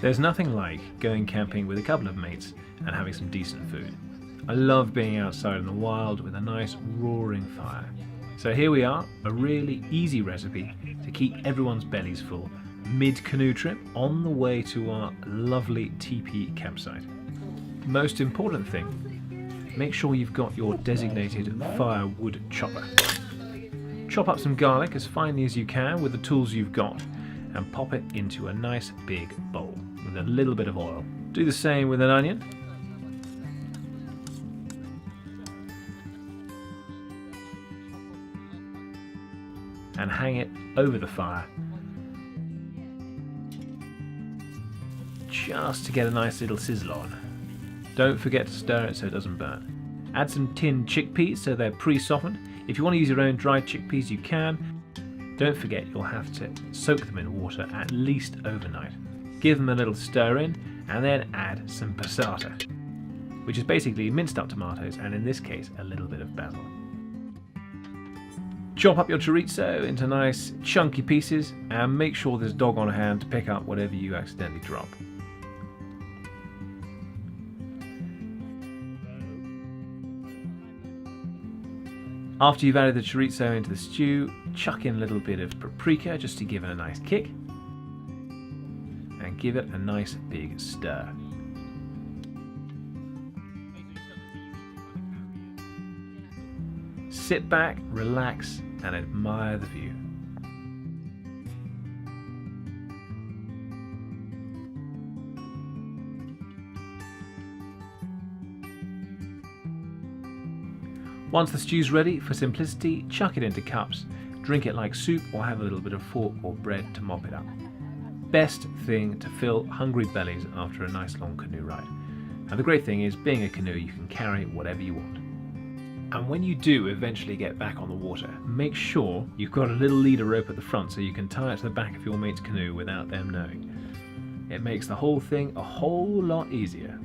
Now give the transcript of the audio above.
There's nothing like going camping with a couple of mates and having some decent food. I love being outside in the wild with a nice roaring fire. So here we are, a really easy recipe to keep everyone's bellies full mid-canoe trip on the way to our lovely teepee campsite. Most important thing, make sure you've got your designated firewood chopper. Chop up some garlic as finely as you can with the tools you've got and pop it into a nice big bowl with a little bit of oil. Do the same with an onion. And hang it over the fire just to get a nice little sizzle on. Don't forget to stir it so it doesn't burn. Add some tinned chickpeas so they're pre-softened. If you want to use your own dried chickpeas you can. Don't forget you'll have to soak them in water at least overnight. Give them a little stir in and then add some passata, which is basically minced up tomatoes and in this case a little bit of basil. Chop up your chorizo into nice chunky pieces and make sure there's dog on hand to pick up whatever you accidentally drop. After you've added the chorizo into the stew, chuck in a little bit of paprika just to give it a nice kick and give it a nice big stir. Sit back, relax and admire the view. Once the stew's ready, for simplicity, chuck it into cups, drink it like soup or have a little bit of fork or bread to mop it up. Best thing to fill hungry bellies after a nice long canoe ride. And the great thing is, being a canoe, you can carry whatever you want. And when you do eventually get back on the water, make sure you've got a little leader rope at the front so you can tie it to the back of your mate's canoe without them knowing. It makes the whole thing a whole lot easier.